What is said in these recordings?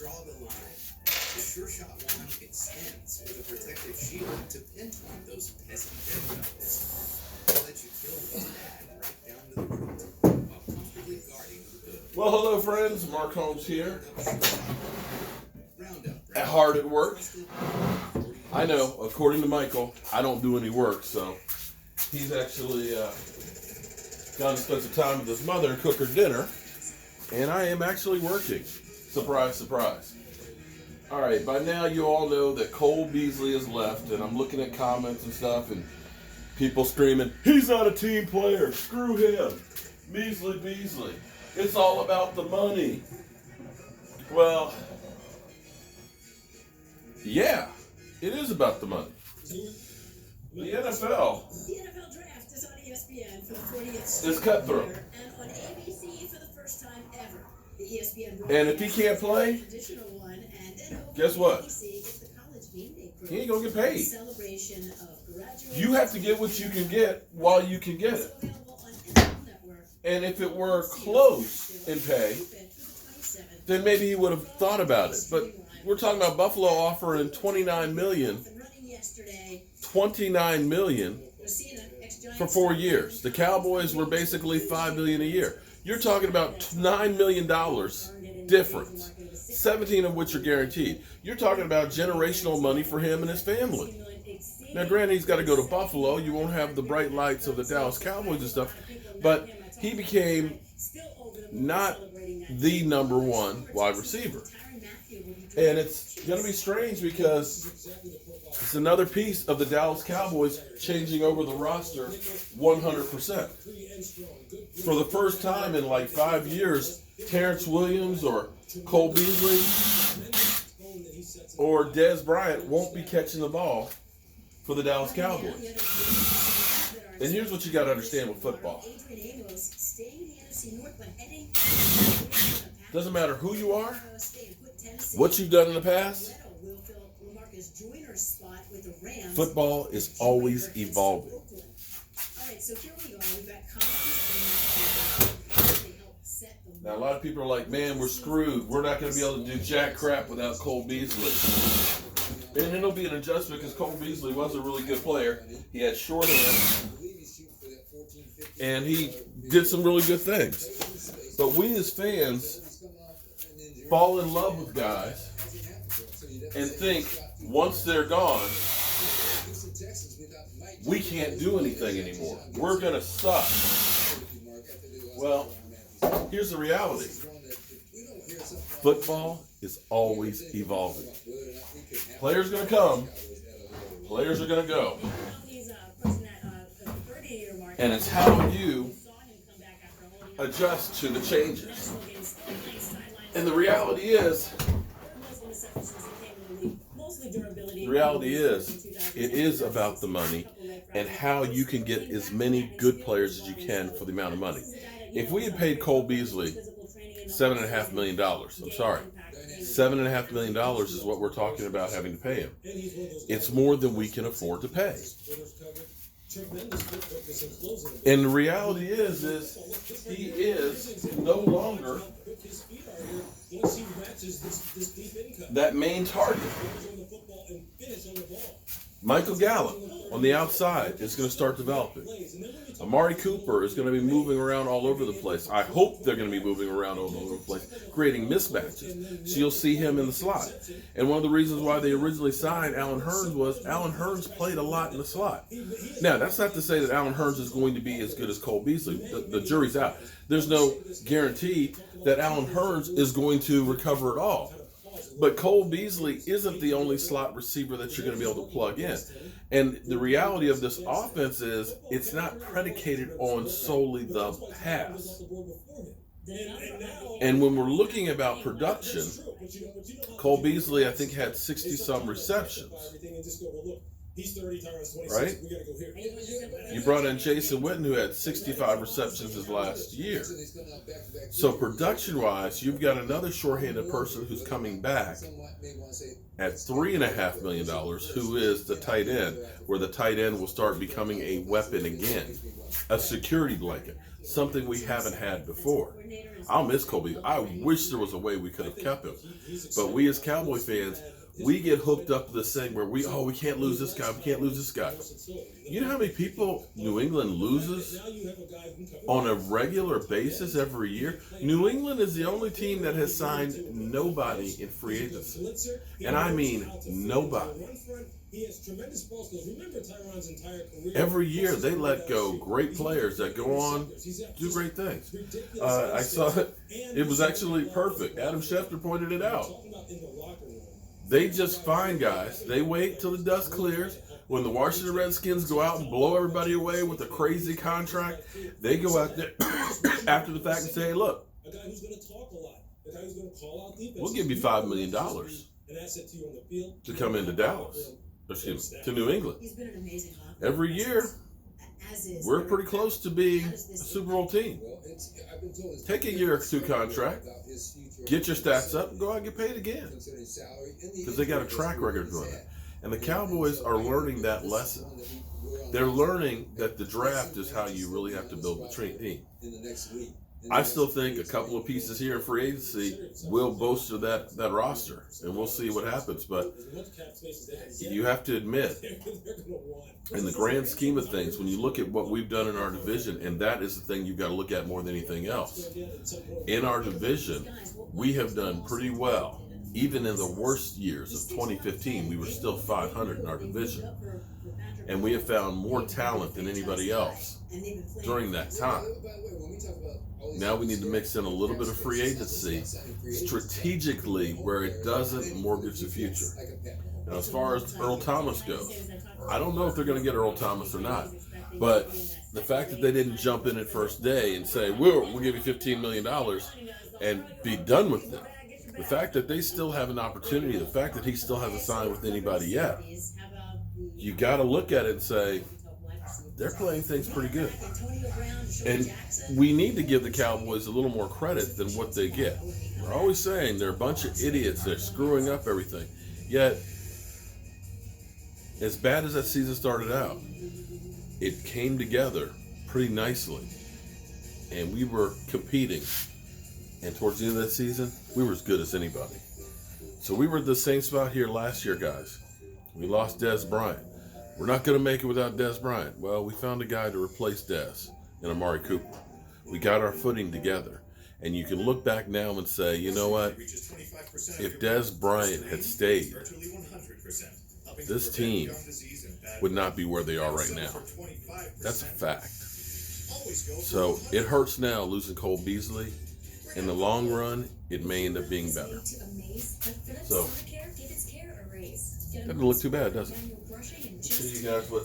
Draw the line. The Sure Shot wand extends with a protective shield to pinpoint those pesky dead fellows. They'll let you kill one bad right down to the root while comfortably guarding the good. Well, hello, friends. Mark Holmes here. Roundup. At hard at work. I know, according to Michael, I don't do any work, so he's actually gone to spend some time with his mother and cook her dinner, and I am actually working. Surprise, surprise. All right, by now you all know that Cole Beasley has left, and I'm looking at comments and stuff, and people screaming, he's not a team player, screw him, Beasley. It's all about the money. Well, yeah, it is about the money. The NFL draft is on ESPN for the 40th is cutthroat. and on ABC for the first time ever. The ESPN And if he can't play, traditional one, and then guess what? ABC, the college game day He ain't gonna get paid. celebration of graduation. You have to get what you can get while you can get it. Available on NFL Network. And if it were close in pay, then maybe he would have thought about it. But we're talking about Buffalo offering $29 million for 4 years. The Cowboys were basically $5 million a year. You're talking about $9 million difference, 17 of which are guaranteed. You're talking about generational money for him and his family. Now, granted, he's got to go to Buffalo. You won't have the bright lights of the Dallas Cowboys and stuff, but he became not the number one wide receiver. And it's going to be strange because it's another piece of the Dallas Cowboys changing over the roster 100%. For the first time in like 5 years, Terrence Williams or Cole Beasley or Dez Bryant won't be catching the ball for the Dallas Cowboys. And here's what you got to understand with football. Doesn't matter who you are, what you've done in the past, football is always evolving. Now, a lot of people are like, man, we're screwed. We're not going to be able to do jack crap without Cole Beasley. And it'll be an adjustment because Cole Beasley was a really good player. He had short hands, and he did some really good things. But we as fans fall in love with guys and think once they're gone, we can't do anything anymore. We're going to suck. Well, here's the reality. Football is always evolving. Players are going to come. Players are going to go. And it's how you adjust to the changes. And the reality is, it is about the money and how you can get as many good players as you can for the amount of money. If we had paid Cole Beasley $7.5 million, I'm sorry, $7.5 million is what we're talking about having to pay him. It's more than we can afford to pay. And the reality is he is no longer that main target. Michael Gallup on the outside is going to start developing. Amari Cooper is going to be moving around all over the place. I hope they're going to be moving around all over the place, creating mismatches. So you'll see him in the slot. And one of the reasons why they originally signed Allen Hurns was Allen Hurns played a lot in the slot. Now, that's not to say that Allen Hurns is going to be as good as Cole Beasley. The jury's out. There's no guarantee that Allen Hurns is going to recover at all. But Cole Beasley isn't the only slot receiver that you're going to be able to plug in. And the reality of this offense is it's not predicated on solely the pass. And when we're looking about production, Cole Beasley, I think, had 60-some receptions. He's 30, Tyron's 26. Right? We gotta go here. You brought in Jason Witten, who had 65 receptions his last year. So production-wise, you've got another shorthanded person who's coming back at $3.5 million, who is the tight end, where the tight end will start becoming a weapon again, a security blanket, something we haven't had before. I'll miss Cole Beasley. I wish there was a way we could have kept him, but we as Cowboy fans, we get hooked up to this thing where we can't lose this guy, we can't lose this guy. You know how many people New England loses on a regular basis every year? New England is the only team that has signed nobody in free agency. And I mean nobody. Every year they let go great players that go on do great things. I saw it. It was actually perfect. Adam Schefter pointed it out. They just find guys. They wait till the dust clears. When the Washington Redskins go out and blow everybody away with a crazy contract, they go out there after the fact and say, hey, look, we'll give you $5 million to come into Dallas. Excuse me, to New England. Every year, we're pretty close to being a Super Bowl team. Take a year or two contract, get your stats up, and go out and get paid again. Because they got a track record doing it. And the Cowboys are learning that lesson. They're learning that the draft is how you really have to build the team. I still think a couple of pieces here in free agency will bolster that roster, and we'll see what happens. But you have to admit, in the grand scheme of things, when you look at what we've done in our division, and that is the thing you've got to look at more than anything else. In our division, we have done pretty well. Even in the worst years of 2015, we were still 500 in our division. And we have found more talent than anybody else during that time. Now we need to mix in a little bit of free agency strategically where it doesn't mortgage the future. Now, as far as Earl Thomas goes, I don't know if they're going to get Earl Thomas or not. But the fact that they didn't jump in at first day and say, we'll give you $15 million and be done with it. The fact that they still have an opportunity, the fact that he still hasn't signed with anybody yet, you got to look at it and say, they're playing things pretty good. And we need to give the Cowboys a little more credit than what they get. We're always saying they're a bunch of idiots. They're screwing up everything. Yet, as bad as that season started out, it came together pretty nicely. And we were competing. And towards the end of that season, we were as good as anybody. So we were at the same spot here last year, guys. We lost Dez Bryant. We're not going to make it without Dez Bryant. Well, we found a guy to replace Dez in Amari Cooper. We got our footing together. And you can look back now and say, you know what? If Dez Bryant had stayed, this team would not be where they are right now. That's a fact. So it hurts now losing Cole Beasley. In the long run, it may end up being better. So, doesn't look too bad, does it? See you guys what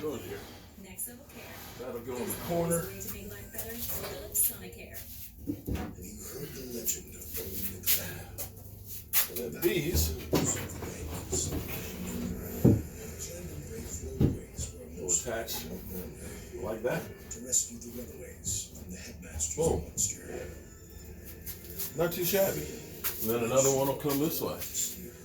going here. That'll go in the corner. And then these will attach like that. Boom. Not too shabby. And then another one will come this way.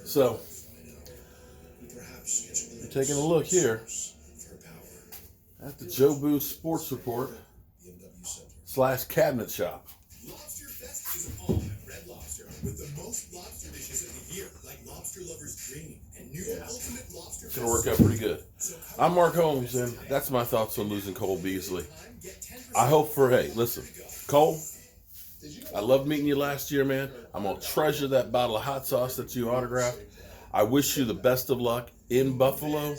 So, you're taking a look here at the Joe Booth Sports Report / Cabinet Shop. Lobster Fest is on at Red Lobster with the most lobster dishes of the year, like Lobster Lover's Dream and new Ultimate Lobster. It's going to work out pretty good. I'm Mark Holmes, and that's my thoughts on losing Cole Beasley. I hope hey, listen, Cole, I loved meeting you last year, man. I'm going to treasure that bottle of hot sauce that you autographed. I wish you the best of luck in Buffalo.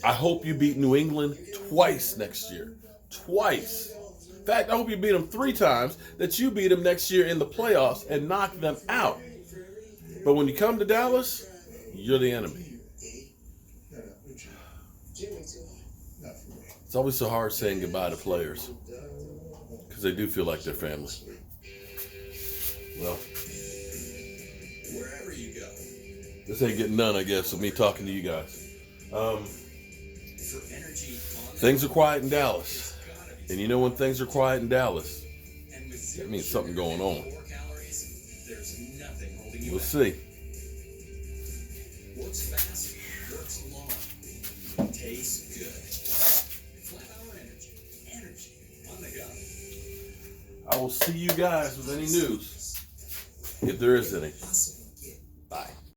I hope you beat New England twice next year. Twice. In fact, I hope you beat them 3 times, that you beat them next year in the playoffs and knock them out. But when you come to Dallas, you're the enemy. It's always so hard saying goodbye to players because they do feel like they're family. Well, wherever you go, This ain't getting none, I guess, of me talking to you guys. For energy on Things are quiet in Dallas. And you know when things are quiet in Dallas, and with that means something going on. 4 calories, there's nothing holding you We'll back. see. Works fast, works long, tastes good. Flat Hour Energy. Energy on the go. I will see you guys with any news, if there is any.